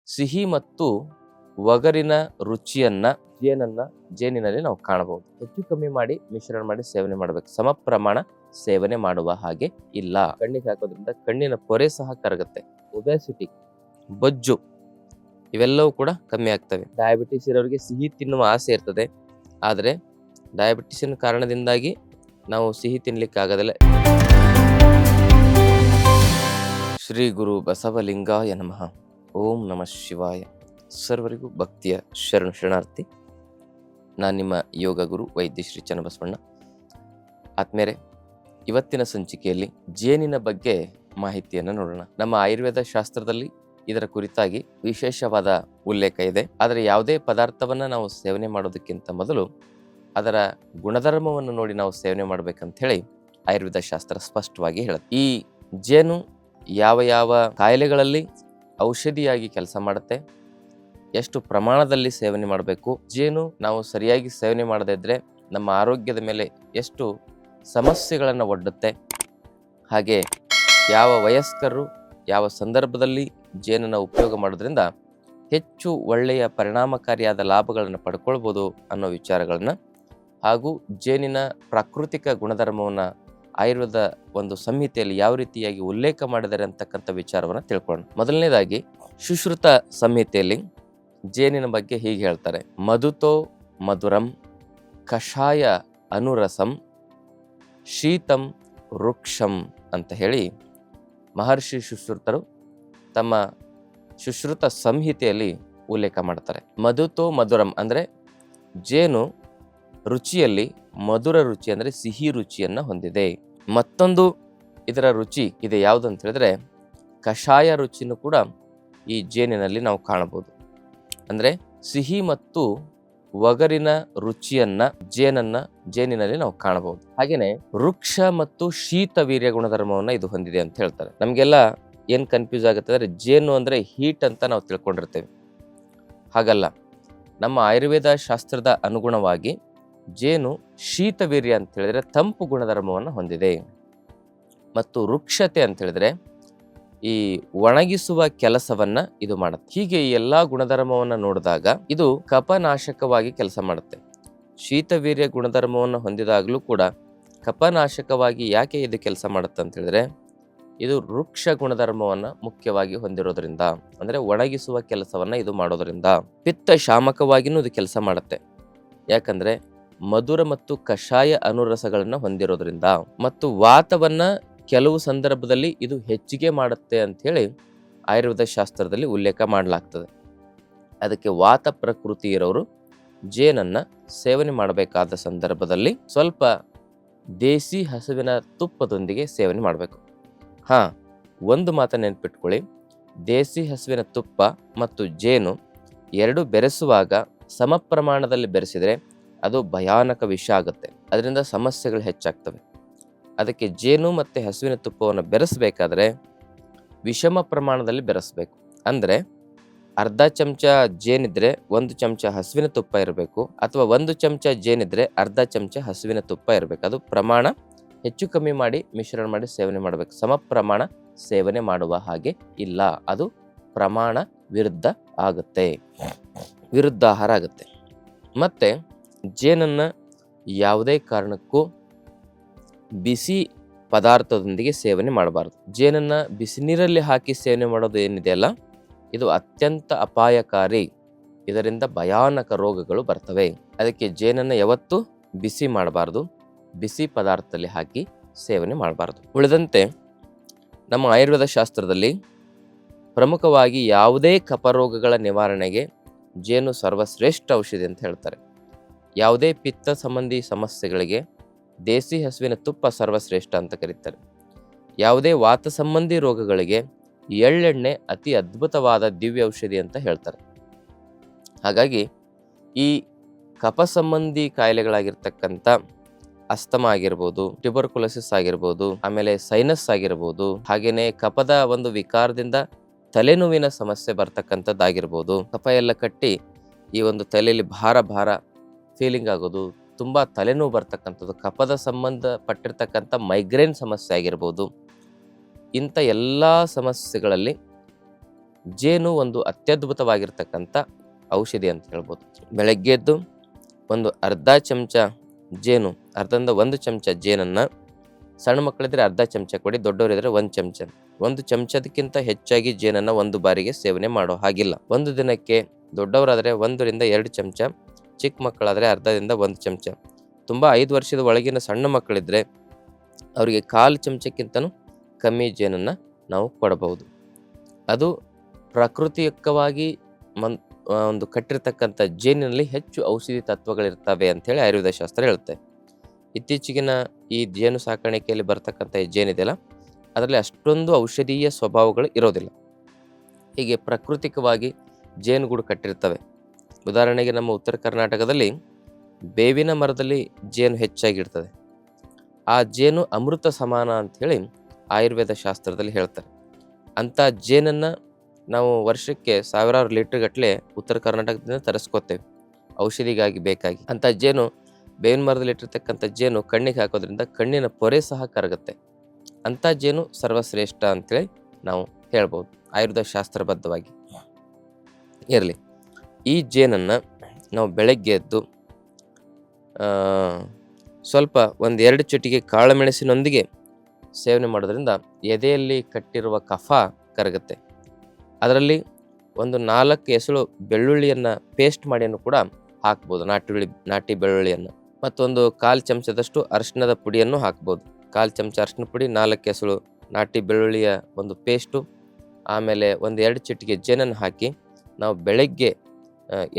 ಸಿಹಿ ಮತ್ತು ಒಗರಿನ ರುಚಿಯನ್ನ ಜೇನಿನಲ್ಲಿ ನಾವು ಕಾಣಬಹುದು. ಹೆಚ್ಚು ಕಮ್ಮಿ ಮಾಡಿ ಮಿಶ್ರಣ ಮಾಡಿ ಸೇವನೆ ಮಾಡಬೇಕು. ಸಮ ಪ್ರಮಾಣ ಸೇವನೆ ಮಾಡುವ ಹಾಗೆ ಇಲ್ಲ. ಕಣ್ಣಿಗೆ ಹಾಕೋದ್ರಿಂದ ಕಣ್ಣಿನ ಪೊರೆ ಸಹ ಕರಗುತ್ತೆ. ಒಬೆಸಿಟಿ, ಬೊಜ್ಜು ಇವೆಲ್ಲವೂ ಕೂಡ ಕಮ್ಮಿ ಆಗ್ತವೆ. ಡಯಾಬಿಟಿಸ್ ಇರೋರಿಗೆ ಸಿಹಿ ತಿನ್ನುವ ಆಸೆ ಇರ್ತದೆ, ಆದರೆ ಡಯಾಬಿಟಿಸಿನ ಕಾರಣದಿಂದಾಗಿ ನಾವು ಸಿಹಿ ತಿನ್ಲಿಕ್ಕೆ ಆಗೋದಿಲ್ಲ. ಶ್ರೀ ಗುರು ಬಸವಲಿಂಗಾಯ ನಮಃ. ಓಂ ನಮಃ ಶಿವಾಯ. ಸರ್ವರಿಗೂ ಭಕ್ತಿಯ ಶರಣಾರ್ಥಿ. ನಾನು ನಿಮ್ಮ ಯೋಗ ಗುರು ವೈದ್ಯ ಶ್ರೀ ಚನ್ನಬಸವಣ್ಣ. ಆತ್ಮೇರೆ, ಇವತ್ತಿನ ಸಂಚಿಕೆಯಲ್ಲಿ ಜೇನಿನ ಬಗ್ಗೆ ಮಾಹಿತಿಯನ್ನು ನೋಡೋಣ. ನಮ್ಮ ಆಯುರ್ವೇದ ಶಾಸ್ತ್ರದಲ್ಲಿ ಇದರ ಕುರಿತಾಗಿ ವಿಶೇಷವಾದ ಉಲ್ಲೇಖ ಇದೆ. ಆದರೆ ಯಾವುದೇ ಪದಾರ್ಥವನ್ನ ನಾವು ಸೇವನೆ ಮಾಡೋದಕ್ಕಿಂತ ಮೊದಲು ಅದರ ಗುಣಧರ್ಮವನ್ನು ನೋಡಿ ನಾವು ಸೇವನೆ ಮಾಡ್ಬೇಕಂತ ಹೇಳಿ ಆಯುರ್ವೇದ ಶಾಸ್ತ್ರ ಸ್ಪಷ್ಟವಾಗಿ ಹೇಳುತ್ತೆ. ಈ ಜೇನು ಯಾವ ಯಾವ ಕಾಯಿಲೆಗಳಲ್ಲಿ ಔಷಧಿಯಾಗಿ ಕೆಲಸ ಮಾಡುತ್ತೆ, ಎಷ್ಟು ಪ್ರಮಾಣದಲ್ಲಿ ಸೇವನೆ ಮಾಡಬೇಕು, ಜೇನು ನಾವು ಸರಿಯಾಗಿ ಸೇವನೆ ಮಾಡದೇ ಇದ್ರೆ ನಮ್ಮ ಆರೋಗ್ಯದ ಮೇಲೆ ಎಷ್ಟು ಸಮಸ್ಯೆಗಳನ್ನು ಒಡ್ಡುತ್ತೆ, ಹಾಗೆ ಯಾವ ವಯಸ್ಕರು ಯಾವ ಸಂದರ್ಭದಲ್ಲಿ ಜೇನನ್ನು ಉಪಯೋಗ ಮಾಡೋದ್ರಿಂದ ಹೆಚ್ಚು ಒಳ್ಳೆಯ ಪರಿಣಾಮಕಾರಿಯಾದ ಲಾಭಗಳನ್ನು ಪಡ್ಕೊಳ್ಬೋದು ಅನ್ನೋ ವಿಚಾರಗಳನ್ನ, ಹಾಗೂ ಜೇನಿನ ಪ್ರಾಕೃತಿಕ ಗುಣಧರ್ಮವನ್ನು ಆಯುರ್ವೇದ ಒಂದು ಸಂಹಿತೆಯಲ್ಲಿ ಯಾವ ರೀತಿಯಾಗಿ ಉಲ್ಲೇಖ ಮಾಡಿದ್ದಾರೆ ಅಂತಕ್ಕಂಥ ವಿಚಾರವನ್ನು ತಿಳ್ಕೊಳ್ಳೋಣ. ಮೊದಲನೇದಾಗಿ ಸುಶ್ರುತ ಸಂಹಿತೆಯಲ್ಲಿ ಜೇನಿನ ಬಗ್ಗೆ ಹೀಗೆ ಹೇಳ್ತಾರೆ: ಮಧುತೋ ಮಧುರಂ ಕಷಾಯ ಅನುರಸಂ ಶೀತಂ ವೃಕ್ಷಂ ಅಂತ ಹೇಳಿ ಮಹರ್ಷಿ ಸುಶ್ರುತರು ತಮ್ಮ ಸುಶ್ರುತ ಸಂಹಿತೆಯಲ್ಲಿ ಉಲ್ಲೇಖ ಮಾಡ್ತಾರೆ. ಮಧುತೋ ಮಧುರಂ ಅಂದರೆ ಜೇನು ರುಚಿಯಲ್ಲಿ ಮಧುರ ರುಚಿ ಅಂದರೆ ಸಿಹಿ ರುಚಿಯನ್ನ ಹೊಂದಿದೆ. ಮತ್ತೊಂದು ಇದರ ರುಚಿ ಇದೆ ಯಾವುದು ಅಂತ ಹೇಳಿದ್ರೆ ಕಷಾಯ ರುಚಿನೂ ಕೂಡ ಈ ಜೇನಿನಲ್ಲಿ ನಾವು ಕಾಣಬಹುದು. ಅಂದ್ರೆ ಸಿಹಿ ಮತ್ತು ಒಗರಿನ ರುಚಿಯನ್ನ ಜೇನಿನಲ್ಲಿ ನಾವು ಕಾಣಬಹುದು. ಹಾಗೇನೆ ವೃಕ್ಷ ಮತ್ತು ಶೀತ ವೀರ್ಯ ಗುಣಧರ್ಮವನ್ನ ಇದು ಹೊಂದಿದೆ ಅಂತ ಹೇಳ್ತಾರೆ. ನಮ್ಗೆಲ್ಲ ಏನ್ ಕನ್ಫ್ಯೂಸ್ ಆಗುತ್ತೆ ಅಂದ್ರೆ ಜೇನು ಅಂದ್ರೆ ಹೀಟ್ ಅಂತ ನಾವು ತಿಳ್ಕೊಂಡಿರ್ತೇವೆ. ಹಾಗಲ್ಲ, ನಮ್ಮ ಆಯುರ್ವೇದ ಶಾಸ್ತ್ರದ ಅನುಗುಣವಾಗಿ ಜೇನು ಶೀತವೀರ್ಯ ಅಂತ ಹೇಳಿದ್ರೆ ತಂಪು ಗುಣಧರ್ಮವನ್ನು ಹೊಂದಿದೆ. ಮತ್ತು ವೃಕ್ಷತೆ ಅಂತ ಹೇಳಿದ್ರೆ ಈ ಒಣಗಿಸುವ ಕೆಲಸವನ್ನ ಇದು ಮಾಡುತ್ತೆ. ಹೀಗೆ ಈ ಎಲ್ಲಾ ಗುಣಧರ್ಮವನ್ನ ನೋಡಿದಾಗ ಇದು ಕಫನಾಶಕವಾಗಿ ಕೆಲಸ ಮಾಡುತ್ತೆ. ಶೀತವೀರ್ಯ ಗುಣಧರ್ಮವನ್ನು ಹೊಂದಿದಾಗಲೂ ಕೂಡ ಕಫನಾಶಕವಾಗಿ ಯಾಕೆ ಇದು ಕೆಲಸ ಮಾಡುತ್ತೆ ಅಂತ ಹೇಳಿದ್ರೆ ಇದು ವೃಕ್ಷ ಗುಣಧರ್ಮವನ್ನ ಮುಖ್ಯವಾಗಿ ಹೊಂದಿರೋದ್ರಿಂದ, ಅಂದ್ರೆ ಒಣಗಿಸುವ ಕೆಲಸವನ್ನ ಇದು ಮಾಡೋದ್ರಿಂದ. ಪಿತ್ತ ಶಾಮಕವಾಗಿನೂ ಇದು ಕೆಲಸ ಮಾಡುತ್ತೆ. ಯಾಕಂದ್ರೆ ಮಧುರ ಮತ್ತು ಕಷಾಯ ಅನುರಸಗಳನ್ನ ಹೊಂದಿರೋದ್ರಿಂದ. ಮತ್ತು ವಾತವನ್ನ ಕೆಲವು ಸಂದರ್ಭದಲ್ಲಿ ಇದು ಹೆಚ್ಚಿಗೆ ಮಾಡುತ್ತೆ ಅಂತ ಹೇಳಿ ಆಯುರ್ವೇದ ಶಾಸ್ತ್ರದಲ್ಲಿ ಉಲ್ಲೇಖ ಮಾಡಲಾಗ್ತದೆ. ಅದಕ್ಕೆ ವಾತ ಪ್ರಕೃತಿ ಇರೋರು ಜೇನನ್ನ ಸೇವನೆ ಮಾಡಬೇಕಾದ ಸಂದರ್ಭದಲ್ಲಿ ಸ್ವಲ್ಪ ದೇಸಿ ಹಸುವಿನ ತುಪ್ಪದೊಂದಿಗೆ ಸೇವನೆ ಮಾಡಬೇಕು. ಒಂದು ಮಾತನ್ನ ನೆನ್ಪಿಟ್ಕೊಳ್ಳಿ, ದೇಸಿ ಹಸುವಿನ ತುಪ್ಪ ಮತ್ತು ಜೇನು ಎರಡು ಬೆರೆಸುವಾಗ ಸಮ ಪ್ರಮಾಣದಲ್ಲಿ ಬೆರೆಸಿದ್ರೆ ಅದು ಭಯಾನಕ ವಿಷ ಆಗುತ್ತೆ. ಅದರಿಂದ ಸಮಸ್ಯೆಗಳು ಹೆಚ್ಚಾಗ್ತವೆ. ಅದಕ್ಕೆ ಜೇನು ಮತ್ತು ಹಸುವಿನ ತುಪ್ಪವನ್ನು ಬೆರೆಸಬೇಕಾದ್ರೆ ವಿಷಮ ಪ್ರಮಾಣದಲ್ಲಿ ಬೆರೆಸಬೇಕು. ಅಂದರೆ ಅರ್ಧ ಚಮಚ ಜೇನಿದ್ರೆ 1 ಚಮಚ ಹಸುವಿನ ತುಪ್ಪ ಇರಬೇಕು, ಅಥವಾ 1 ಚಮಚ ಜೇನಿದ್ರೆ ಅರ್ಧ ಚಮಚ ಹಸುವಿನ ತುಪ್ಪ ಇರಬೇಕು. ಅದು ಪ್ರಮಾಣ ಹೆಚ್ಚು ಕಮ್ಮಿ ಮಾಡಿ ಮಿಶ್ರಣ ಮಾಡಿ ಸೇವನೆ ಮಾಡಬೇಕು. ಸಮ ಪ್ರಮಾಣ ಸೇವನೆ ಮಾಡುವ ಹಾಗೆ ಇಲ್ಲ. ಅದು ಪ್ರಮಾಣ ವಿರುದ್ಧ ಆಹಾರ ಆಗುತ್ತೆ. ಮತ್ತೆ ಜೇನನ್ನ ಯಾವುದೇ ಕಾರಣಕ್ಕೂ ಬಿಸಿ ಪದಾರ್ಥದೊಂದಿಗೆ ಸೇವನೆ ಮಾಡಬಾರದು. ಜೇನನ್ನ ಬಿಸಿ ನೀರಲ್ಲಿ ಹಾಕಿ ಸೇವನೆ ಮಾಡೋದು ಏನಿದೆಯಲ್ಲ, ಇದು ಅತ್ಯಂತ ಅಪಾಯಕಾರಿ. ಇದರಿಂದ ಭಯಾನಕ ರೋಗಗಳು ಬರ್ತವೆ. ಅದಕ್ಕೆ ಜೇನನ್ನ ಯಾವತ್ತೂ ಬಿಸಿ ಮಾಡಬಾರ್ದು, ಬಿಸಿ ಪದಾರ್ಥದಲ್ಲಿ ಹಾಕಿ ಸೇವನೆ ಮಾಡಬಾರ್ದು. ಉಳಿದಂತೆ ನಮ್ಮ ಆಯುರ್ವೇದ ಶಾಸ್ತ್ರದಲ್ಲಿ ಪ್ರಮುಖವಾಗಿ ಯಾವುದೇ ಕಫರೋಗಗಳ ನಿವಾರಣೆಗೆ ಜೇನು ಸರ್ವಶ್ರೇಷ್ಠ ಔಷಧಿ ಅಂತ ಹೇಳ್ತಾರೆ. ಯಾವುದೇ ಪಿತ್ತ ಸಂಬಂಧಿ ಸಮಸ್ಯೆಗಳಿಗೆ ದೇಸಿ ಹಸುವಿನ ತುಪ್ಪ ಸರ್ವಶ್ರೇಷ್ಠ ಅಂತ ಕರೀತಾರೆ. ಯಾವುದೇ ವಾತ ಸಂಬಂಧಿ ರೋಗಗಳಿಗೆ ಎಳ್ಳೆಣ್ಣೆ ಅತಿ ಅದ್ಭುತವಾದ ದಿವ್ಯ ಔಷಧಿ ಅಂತ ಹೇಳ್ತಾರೆ. ಹಾಗಾಗಿ ಈ ಕಫ ಸಂಬಂಧಿ ಕಾಯಿಲೆಗಳಾಗಿರ್ತಕ್ಕಂಥ ಅಸ್ತಮ ಆಗಿರ್ಬೋದು, ಟ್ಯೂಬರ್ಕುಲೋಸಿಸ್ ಆಗಿರ್ಬೋದು, ಆಮೇಲೆ ಸೈನಸ್ ಆಗಿರ್ಬೋದು, ಹಾಗೇನೆ ಕಫದ ಒಂದು ವಿಕಾರದಿಂದ ತಲೆನೋವಿನ ಸಮಸ್ಯೆ ಬರ್ತಕ್ಕಂಥದ್ದಾಗಿರ್ಬೋದು, ಕಫ ಎಲ್ಲ ಕಟ್ಟಿ ಈ ಒಂದು ತಲೆಯಲ್ಲಿ ಭಾರ ಫೀಲಿಂಗ್ ಆಗೋದು, ತುಂಬ ತಲೆನೋವು ಬರ್ತಕ್ಕಂಥದ್ದು, ಕಫದ ಸಂಬಂಧಪಟ್ಟಿರ್ತಕ್ಕಂಥ ಮೈಗ್ರೇನ್ ಸಮಸ್ಯೆ ಆಗಿರ್ಬೋದು, ಇಂಥ ಎಲ್ಲ ಸಮಸ್ಯೆಗಳಲ್ಲಿ ಜೇನು ಒಂದು ಅತ್ಯದ್ಭುತವಾಗಿರ್ತಕ್ಕಂಥ ಔಷಧಿ ಅಂತ ಹೇಳ್ಬೋದು. ಬೆಳಗ್ಗೆ ಎದ್ದು ಒಂದು ಅರ್ಧ ಚಮಚ ಜೇನು, ಅರ್ಧದಿಂದ 1 ಚಮಚ ಜೇನನ್ನು, ಸಣ್ಣ ಮಕ್ಕಳಿದ್ರೆ ಅರ್ಧ ಚಮಚ ಕೊಡಿ, ದೊಡ್ಡವರಿದ್ರೆ 1 ಚಮಚ, 1 ಚಮಚದಕ್ಕಿಂತ ಹೆಚ್ಚಾಗಿ ಜೇನನ್ನು ಒಂದು ಬಾರಿಗೆ ಸೇವನೆ ಮಾಡೋ ಹಾಗಿಲ್ಲ. ಒಂದು ದಿನಕ್ಕೆ ದೊಡ್ಡವರಾದರೆ 1 ರಿಂದ 2 ಚಮಚ, ಚಿಕ್ಕ ಮಕ್ಕಳಾದರೆ ಅರ್ಧದಿಂದ 1 ಚಮಚ. ತುಂಬ 5 ವರ್ಷದ ಒಳಗಿನ ಸಣ್ಣ ಮಕ್ಕಳಿದ್ರೆ ಅವರಿಗೆ 1/4 ಚಮಚಕ್ಕಿಂತನೂ ಕಮ್ಮಿ ಜೇನನ್ನು ನಾವು ಕೊಡಬಹುದು. ಅದು ಪ್ರಾಕೃತಿಕವಾಗಿ ಒಂದು ಕಟ್ಟಿರ್ತಕ್ಕಂಥ ಜೇನಿನಲ್ಲಿ ಹೆಚ್ಚು ಔಷಧಿ ತತ್ವಗಳಿರ್ತವೆ ಅಂಥೇಳಿ ಆಯುರ್ವೇದ ಶಾಸ್ತ್ರ ಹೇಳುತ್ತೆ. ಇತ್ತೀಚೆಗಿನ ಈ ಜೇನು ಸಾಕಾಣಿಕೆಯಲ್ಲಿ ಬರ್ತಕ್ಕಂಥ ಈ ಜೇನಿದೆಯಲ್ಲ, ಅದರಲ್ಲಿ ಅಷ್ಟೊಂದು ಔಷಧೀಯ ಸ್ವಭಾವಗಳು ಇರೋದಿಲ್ಲ. ಹೀಗೆ ಪ್ರಾಕೃತಿಕವಾಗಿ ಜೇನುಗೂಡು ಕಟ್ಟಿರ್ತವೆ. ಉದಾಹರಣೆಗೆ ನಮ್ಮ ಉತ್ತರ ಕರ್ನಾಟಕದಲ್ಲಿ ಬೇವಿನ ಮರದಲ್ಲಿ ಜೇನು ಹೆಚ್ಚಾಗಿರ್ತದೆ. ಆ ಜೇನು ಅಮೃತ ಸಮಾನ ಅಂಥೇಳಿ ಆಯುರ್ವೇದ ಶಾಸ್ತ್ರದಲ್ಲಿ ಹೇಳ್ತಾರೆ. ಅಂಥ ಜೇನನ್ನು ನಾವು ವರ್ಷಕ್ಕೆ ಸಾವಿರಾರು ಲೀಟರ್ ಗಟ್ಟಲೆ ಉತ್ತರ ಕರ್ನಾಟಕದಿಂದ ತರಿಸ್ಕೋತೇವೆ ಔಷಧಿಗಾಗಿ ಬೇಕಾಗಿ. ಅಂಥ ಜೇನು, ಬೇವಿನ ಮರದಲ್ಲಿ ಇಟ್ಟಿರ್ತಕ್ಕಂಥ ಜೇನು ಕಣ್ಣಿಗೆ ಹಾಕೋದ್ರಿಂದ ಕಣ್ಣಿನ ಪೊರೆ ಸಹ ಕರಗುತ್ತೆ. ಅಂಥ ಜೇನು ಸರ್ವಶ್ರೇಷ್ಠ ಅಂಥೇಳಿ ನಾವು ಹೇಳ್ಬೋದು ಆಯುರ್ವೇದ ಶಾಸ್ತ್ರಬದ್ಧವಾಗಿ. ಇರಲಿ, ಈ ಜೇನನ್ನು ನಾವು ಬೆಳಗ್ಗೆ ಎದ್ದು ಸ್ವಲ್ಪ 1-2 ಚಿಟಿಕೆ ಕಾಳುಮೆಣಸಿನೊಂದಿಗೆ ಸೇವನೆ ಮಾಡೋದ್ರಿಂದ ಎದೆಯಲ್ಲಿ ಕಟ್ಟಿರುವ ಕಫ ಕರಗುತ್ತೆ. ಅದರಲ್ಲಿ ಒಂದು 4 ಎಸಳು ಬೆಳ್ಳುಳ್ಳಿಯನ್ನು ಪೇಸ್ಟ್ ಮಾಡಿಯನ್ನು ಕೂಡ ಹಾಕ್ಬೋದು, ನಾಟಿ ಬೆಳ್ಳುಳ್ಳಿಯನ್ನು. ಮತ್ತೊಂದು 1/4 ಚಮಚದಷ್ಟು ಅರಿಶಿಣದ ಪುಡಿಯನ್ನು ಹಾಕ್ಬೋದು. 1/4 ಚಮಚ ಅರಿಶಿಣ ಪುಡಿ, 4 ಎಸಳು ನಾಟಿ ಬೆಳ್ಳುಳ್ಳಿಯ ಒಂದು ಪೇಸ್ಟು, ಆಮೇಲೆ 1-2 ಚಿಟಿಕೆ ಜೇನನ್ನು ಹಾಕಿ ನಾವು ಬೆಳಗ್ಗೆ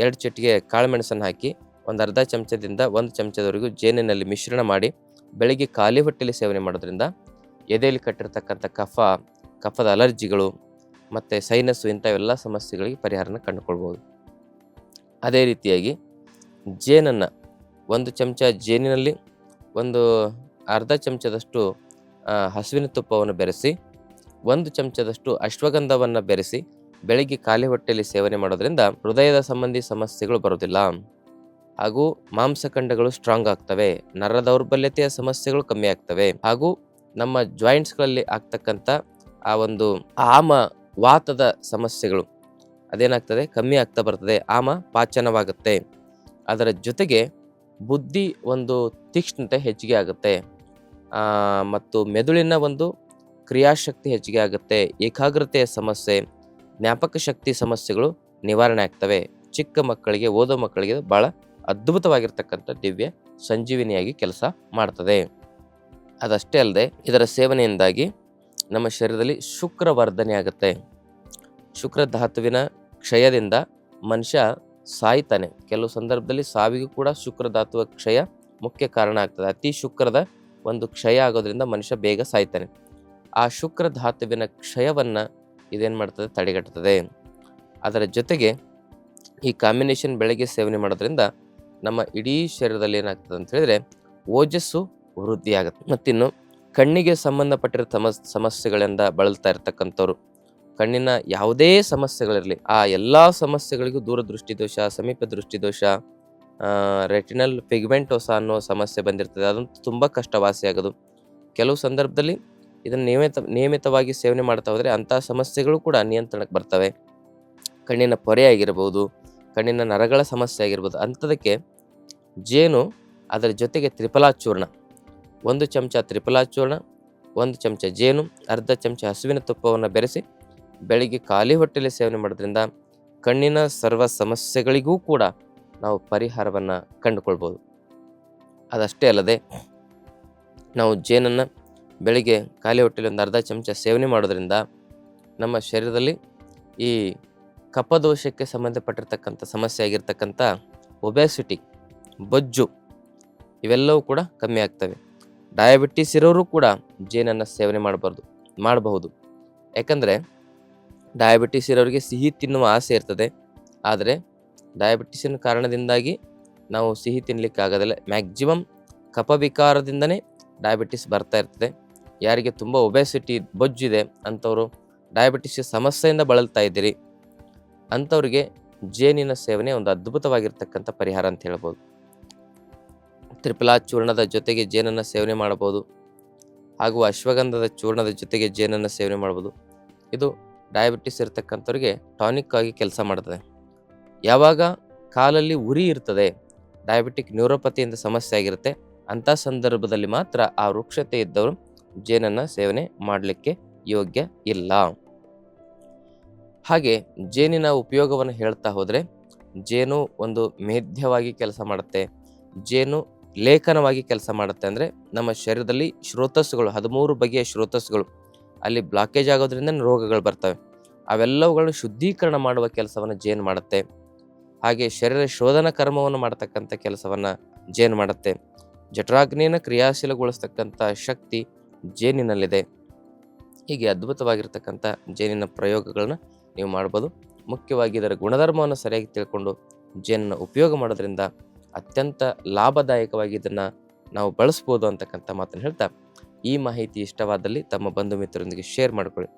2 ಚಿಟಿಕೆ ಕಾಳುಮೆಣಸನ್ನು ಹಾಕಿ ಒಂದು ಅರ್ಧ ಚಮಚದಿಂದ 1 ಚಮಚದವರೆಗೂ ಜೇನಿನಲ್ಲಿ ಮಿಶ್ರಣ ಮಾಡಿ ಬೆಳಗ್ಗೆ ಖಾಲಿ ಹೊಟ್ಟೆಯಲ್ಲಿ ಸೇವನೆ ಮಾಡೋದ್ರಿಂದ ಎದೆಯಲ್ಲಿ ಕಟ್ಟಿರ್ತಕ್ಕಂಥ ಕಫದ ಅಲರ್ಜಿಗಳು ಮತ್ತು ಸೈನಸ್ಸು ಇಂಥವೆಲ್ಲ ಸಮಸ್ಯೆಗಳಿಗೆ ಪರಿಹಾರನ ಕಂಡುಕೊಳ್ಬೋದು. ಅದೇ ರೀತಿಯಾಗಿ ಜೇನನ್ನು 1 ಚಮಚ ಜೇನಿನಲ್ಲಿ ಒಂದು ಅರ್ಧ ಚಮಚದಷ್ಟು ಹಸುವಿನ ತುಪ್ಪವನ್ನು ಬೆರೆಸಿ 1 ಚಮಚದಷ್ಟು ಅಶ್ವಗಂಧವನ್ನು ಬೆರೆಸಿ ಬೆಳಗ್ಗೆ ಖಾಲಿ ಹೊಟ್ಟೆಯಲ್ಲಿ ಸೇವನೆ ಮಾಡೋದ್ರಿಂದ ಹೃದಯದ ಸಂಬಂಧಿ ಸಮಸ್ಯೆಗಳು ಬರೋದಿಲ್ಲ, ಹಾಗೂ ಮಾಂಸಖಂಡಗಳು ಸ್ಟ್ರಾಂಗ್ ಆಗ್ತವೆ, ನರ ದೌರ್ಬಲ್ಯತೆಯ ಸಮಸ್ಯೆಗಳು ಕಮ್ಮಿ ಆಗ್ತವೆ, ಹಾಗೂ ನಮ್ಮ ಜಾಯಿಂಟ್ಸ್ಗಳಲ್ಲಿ ಆಗ್ತಕ್ಕಂಥ ಆ ಒಂದು ಆಮ ವಾತದ ಸಮಸ್ಯೆಗಳು ಅದೇನಾಗ್ತದೆ ಕಮ್ಮಿ ಆಗ್ತಾ ಬರ್ತದೆ, ಆಮ ಪಾಚನವಾಗುತ್ತೆ. ಅದರ ಜೊತೆಗೆ ಬುದ್ಧಿ ಒಂದು ತೀಕ್ಷ್ಣತೆ ಹೆಚ್ಚಿಗೆ ಆಗುತ್ತೆ, ಮತ್ತು ಮೆದುಳಿನ ಒಂದು ಕ್ರಿಯಾಶಕ್ತಿ ಹೆಚ್ಚಿಗೆ ಆಗುತ್ತೆ, ಏಕಾಗ್ರತೆಯ ಸಮಸ್ಯೆ, ಜ್ಞಾಪಕ ಶಕ್ತಿ ಸಮಸ್ಯೆಗಳು ನಿವಾರಣೆ ಆಗ್ತವೆ. ಚಿಕ್ಕ ಮಕ್ಕಳಿಗೆ, ಓದೋ ಮಕ್ಕಳಿಗೆ ಭಾಳ ಅದ್ಭುತವಾಗಿರ್ತಕ್ಕಂಥ ದಿವ್ಯ ಸಂಜೀವಿನಿಯಾಗಿ ಕೆಲಸ ಮಾಡ್ತದೆ. ಅದಷ್ಟೇ ಅಲ್ಲದೆ ಇದರ ಸೇವನೆಯಿಂದಾಗಿ ನಮ್ಮ ಶರೀರದಲ್ಲಿ ಶುಕ್ರ ವರ್ಧನೆ ಆಗುತ್ತೆ. ಶುಕ್ರ ಧಾತುವಿನ ಕ್ಷಯದಿಂದ ಮನುಷ್ಯ ಸಾಯ್ತಾನೆ. ಕೆಲವು ಸಂದರ್ಭದಲ್ಲಿ ಸಾವಿಗೂ ಕೂಡ ಶುಕ್ರ ಧಾತುವ ಕ್ಷಯ ಮುಖ್ಯ ಕಾರಣ ಆಗ್ತದೆ. ಅತಿ ಶುಕ್ರದ ಒಂದು ಕ್ಷಯ ಆಗೋದ್ರಿಂದ ಮನುಷ್ಯ ಬೇಗ ಸಾಯ್ತಾನೆ. ಆ ಶುಕ್ರ ಧಾತುವಿನ ಕ್ಷಯವನ್ನು ಇದೇನು ಮಾಡ್ತದೆ, ತಡೆಗಟ್ಟುತ್ತದೆ. ಅದರ ಜೊತೆಗೆ ಈ ಕಾಂಬಿನೇಷನ್ ಬೆಳಗ್ಗೆ ಸೇವನೆ ಮಾಡೋದ್ರಿಂದ ನಮ್ಮ ಇಡೀ ಶರೀರದಲ್ಲಿ ಏನಾಗ್ತದೆ ಅಂತ ಹೇಳಿದ್ರೆ ಓಜಸ್ಸು ವೃದ್ಧಿ ಆಗುತ್ತೆ. ಮತ್ತಿನ್ನು ಕಣ್ಣಿಗೆ ಸಂಬಂಧಪಟ್ಟಿರೋ ಸಮಸ್ಯೆಗಳಿಂದ ಬಳಲ್ತಾ ಇರ್ತಕ್ಕಂಥವ್ರು, ಕಣ್ಣಿನ ಯಾವುದೇ ಸಮಸ್ಯೆಗಳಿರಲಿ, ಆ ಎಲ್ಲ ಸಮಸ್ಯೆಗಳಿಗೂ ದೂರದೃಷ್ಟಿ ದೋಷ, ಸಮೀಪ ದೃಷ್ಟಿ ದೋಷ, ರೆಟಿನಲ್ ಪಿಗ್ಮೆಂಟೋಸ ಅನ್ನೋ ಸಮಸ್ಯೆ ಬಂದಿರ್ತದೆ. ಅದಂತೂ ತುಂಬ ಕಷ್ಟವಾಸಿಯಾಗೋದು. ಕೆಲವು ಸಂದರ್ಭದಲ್ಲಿ ಇದನ್ನು ನಿಯಮಿತವಾಗಿ ಸೇವನೆ ಮಾಡ್ತಾ ಹೋದರೆ ಅಂಥ ಸಮಸ್ಯೆಗಳು ಕೂಡ ನಿಯಂತ್ರಣಕ್ಕೆ ಬರ್ತವೆ. ಕಣ್ಣಿನ ಪೊರೆ ಆಗಿರ್ಬೋದು, ಕಣ್ಣಿನ ನರಗಳ ಸಮಸ್ಯೆ ಆಗಿರ್ಬೋದು, ಅಂಥದಕ್ಕೆ ಜೇನು ಅದರ ಜೊತೆಗೆ ತ್ರಿಫಲಾಚೂರ್ಣ, 1 ಚಮಚ ತ್ರಿಫಲಾಚೂರ್ಣ, 1 ಚಮಚ ಜೇನು, ಅರ್ಧ ಚಮಚ ಹಸುವಿನ ತುಪ್ಪವನ್ನು ಬೆರೆಸಿ ಬೆಳಿಗ್ಗೆ ಖಾಲಿ ಹೊಟ್ಟೆಯಲ್ಲಿ ಸೇವನೆ ಮಾಡೋದ್ರಿಂದ ಕಣ್ಣಿನ ಸರ್ವ ಸಮಸ್ಯೆಗಳಿಗೂ ಕೂಡ ನಾವು ಪರಿಹಾರವನ್ನು ಕಂಡುಕೊಳ್ಬೋದು. ಅದಷ್ಟೇ ಅಲ್ಲದೆ ನಾವು ಜೇನನ್ನು ಬೆಳಿಗ್ಗೆ ಖಾಲಿ ಹೊಟ್ಟೆಯಲ್ಲಿ ಒಂದು ಅರ್ಧ ಚಮಚ ಸೇವನೆ ಮಾಡೋದ್ರಿಂದ ನಮ್ಮ ಶರೀರದಲ್ಲಿ ಈ ಕಫದೋಷಕ್ಕೆ ಸಂಬಂಧಪಟ್ಟಿರ್ತಕ್ಕಂಥ ಸಮಸ್ಯೆ ಆಗಿರ್ತಕ್ಕಂಥ ಒಬೆಸಿಟಿ, ಬೊಜ್ಜು, ಇವೆಲ್ಲವೂ ಕೂಡ ಕಮ್ಮಿ ಆಗ್ತವೆ. ಡಯಾಬಿಟಿಸ್ ಇರೋರು ಕೂಡ ಜೇನನ್ನು ಸೇವನೆ ಮಾಡಬಹುದು. ಯಾಕಂದರೆ ಡಯಾಬಿಟಿಸ್ ಇರೋರಿಗೆ ಸಿಹಿ ತಿನ್ನುವ ಆಸೆ ಇರ್ತದೆ. ಆದರೆ ಡಯಾಬಿಟಿಸಿನ ಕಾರಣದಿಂದಾಗಿ ನಾವು ಸಿಹಿ ತಿನ್ನಲಿಕ್ಕೆ ಆಗೋದಿಲ್ಲ. ಮ್ಯಾಕ್ಸಿಮಮ್ ಕಫವಿಕಾರದಿಂದನೇ ಡಯಾಬಿಟಿಸ್ ಬರ್ತಾ ಇರ್ತದೆ. ಯಾರಿಗೆ ತುಂಬ ಒಬೆಸಿಟಿ, ಬೊಜ್ಜಿದೆ ಅಂಥವರು, ಡಯಾಬಿಟಿಸ್ ಸಮಸ್ಯೆಯಿಂದ ಬಳಲ್ತಾ ಇದ್ದೀರಿ ಅಂಥವ್ರಿಗೆ ಜೇನಿನ ಸೇವನೆ ಒಂದು ಅದ್ಭುತವಾಗಿರ್ತಕ್ಕಂಥ ಪರಿಹಾರ ಅಂತ ಹೇಳ್ಬೋದು. ತ್ರಿಫಲಾ ಚೂರ್ಣದ ಜೊತೆಗೆ ಜೇನನ್ನು ಸೇವನೆ ಮಾಡಬಹುದು, ಹಾಗೂ ಅಶ್ವಗಂಧದ ಚೂರ್ಣದ ಜೊತೆಗೆ ಜೇನನ್ನು ಸೇವನೆ ಮಾಡ್ಬೋದು. ಇದು ಡಯಾಬಿಟಿಸ್ ಇರತಕ್ಕಂಥವ್ರಿಗೆ ಟಾನಿಕ್ ಆಗಿ ಕೆಲಸ ಮಾಡ್ತದೆ. ಯಾವಾಗ ಕಾಲಲ್ಲಿ ಉರಿ ಇರ್ತದೆ, ಡಯಾಬಿಟಿಕ್ ನ್ಯೂರೋಪತಿಯಿಂದ ಸಮಸ್ಯೆ ಆಗಿರುತ್ತೆ, ಅಂಥ ಸಂದರ್ಭದಲ್ಲಿ ಮಾತ್ರ ಆ ವೃಕ್ಷತೆ ಇದ್ದವರು ಜೇನನ್ನು ಸೇವನೆ ಮಾಡಲಿಕ್ಕೆ ಯೋಗ್ಯ ಇಲ್ಲ. ಹಾಗೆ ಜೇನಿನ ಉಪಯೋಗವನ್ನು ಹೇಳ್ತಾ ಹೋದರೆ, ಜೇನು ಒಂದು ಮೇಧ್ಯವಾಗಿ ಕೆಲಸ ಮಾಡುತ್ತೆ, ಜೇನು ಲೇಖನವಾಗಿ ಕೆಲಸ ಮಾಡುತ್ತೆ. ಅಂದರೆ ನಮ್ಮ ಶರೀರದಲ್ಲಿ ಶ್ರೋತಸ್ಸುಗಳು 13 ಬಗೆಯ ಶ್ರೋತಸ್ಸುಗಳು ಅಲ್ಲಿ ಬ್ಲಾಕೇಜ್ ಆಗೋದ್ರಿಂದ ರೋಗಗಳು ಬರ್ತವೆ. ಅವೆಲ್ಲವುಗಳನ್ನು ಶುದ್ಧೀಕರಣ ಮಾಡುವ ಕೆಲಸವನ್ನು ಜೇನು ಮಾಡುತ್ತೆ. ಹಾಗೆ ಶರೀರ ಶೋಧನ ಕರ್ಮವನ್ನು ಮಾಡತಕ್ಕಂಥ ಕೆಲಸವನ್ನು ಜೇನು ಮಾಡುತ್ತೆ. ಜಠರಾಗ್ನಿಯನ್ನು ಕ್ರಿಯಾಶೀಲಗೊಳಿಸ್ತಕ್ಕಂಥ ಶಕ್ತಿ ಜೇನಿನಲ್ಲಿದೆ. ಹೀಗೆ ಅದ್ಭುತವಾಗಿರ್ತಕ್ಕಂಥ ಜೇನಿನ ಪ್ರಯೋಗಗಳನ್ನ ನೀವು ಮಾಡ್ಬೋದು. ಮುಖ್ಯವಾಗಿ ಇದರ ಗುಣಧರ್ಮವನ್ನು ಸರಿಯಾಗಿ ತಿಳ್ಕೊಂಡು ಜೇನನ್ನು ಉಪಯೋಗ ಮಾಡೋದ್ರಿಂದ ಅತ್ಯಂತ ಲಾಭದಾಯಕವಾಗಿ ಇದನ್ನು ನಾವು ಬಳಸ್ಬೋದು ಅಂತಕ್ಕಂಥ ಮಾತನ್ನು ಹೇಳ್ತಾ, ಈ ಮಾಹಿತಿ ಇಷ್ಟವಾದಲ್ಲಿ ತಮ್ಮ ಬಂಧು ಮಿತ್ರರೊಂದಿಗೆ ಶೇರ್ ಮಾಡ್ಕೊಳ್ಳಿ.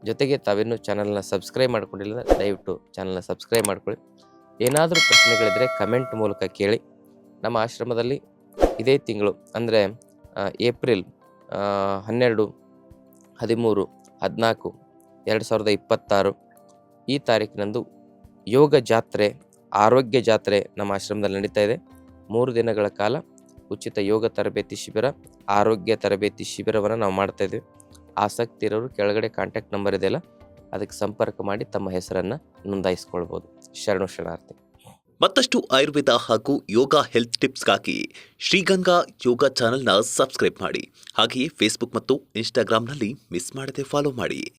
ಜೊತೆಗೆ ತಾವಿನ್ನೂ ಚಾನಲ್ನ ಸಬ್ಸ್ಕ್ರೈಬ್ ಮಾಡ್ಕೊಂಡಿಲ್ಲ, ದಯವಿಟ್ಟು ಚಾನಲ್ನ ಸಬ್ಸ್ಕ್ರೈಬ್ ಮಾಡ್ಕೊಳ್ಳಿ. ಏನಾದರೂ ಪ್ರಶ್ನೆಗಳಿದ್ದರೆ ಕಮೆಂಟ್ ಮೂಲಕ ಕೇಳಿ. ನಮ್ಮ ಆಶ್ರಮದಲ್ಲಿ ಇದೇ ತಿಂಗಳು ಅಂದರೆ ಏಪ್ರಿಲ್ 12, 13, 14, 2026 ಈ ತಾರೀಕಿನಂದು ಯೋಗ ಜಾತ್ರೆ, ಆರೋಗ್ಯ ಜಾತ್ರೆ ನಮ್ಮ ಆಶ್ರಮದಲ್ಲಿ ನಡೀತಾ ಇದೆ. 3 ದಿನಗಳ ಕಾಲ ಉಚಿತ ಯೋಗ ತರಬೇತಿ ಶಿಬಿರ, ಆರೋಗ್ಯ ತರಬೇತಿ ಶಿಬಿರವನ್ನು ನಾವು ಮಾಡ್ತಾ ಇದ್ದೀವಿ. ಆಸಕ್ತಿ ಇರೋರು ಕೆಳಗಡೆ ಕಾಂಟ್ಯಾಕ್ಟ್ ನಂಬರ್ ಇದೆಯಲ್ಲ, ಅದಕ್ಕೆ ಸಂಪರ್ಕ ಮಾಡಿ ತಮ್ಮ ಹೆಸರನ್ನು ನೋಂದಾಯಿಸ್ಕೊಳ್ಬೋದು. ಶರಣಾರ್ಥಿ. ಮತ್ತಷ್ಟು ಆಯುರ್ವೇದ ಹಾಗೂ ಯೋಗ ಹೆಲ್ತ್ ಟಿಪ್ಸ್ಗಾಗಿ ಶ್ರೀಗಂಗಾ ಯೋಗ ಚಾನೆಲ್ನ ಸಬ್ಸ್ಕ್ರೈಬ್ ಮಾಡಿ. ಹಾಗೆಯೇ ಫೇಸ್ಬುಕ್ ಮತ್ತು ಇನ್ಸ್ಟಾಗ್ರಾಂನಲ್ಲಿ ಮಿಸ್ ಮಾಡದೆ ಫಾಲೋ ಮಾಡಿ.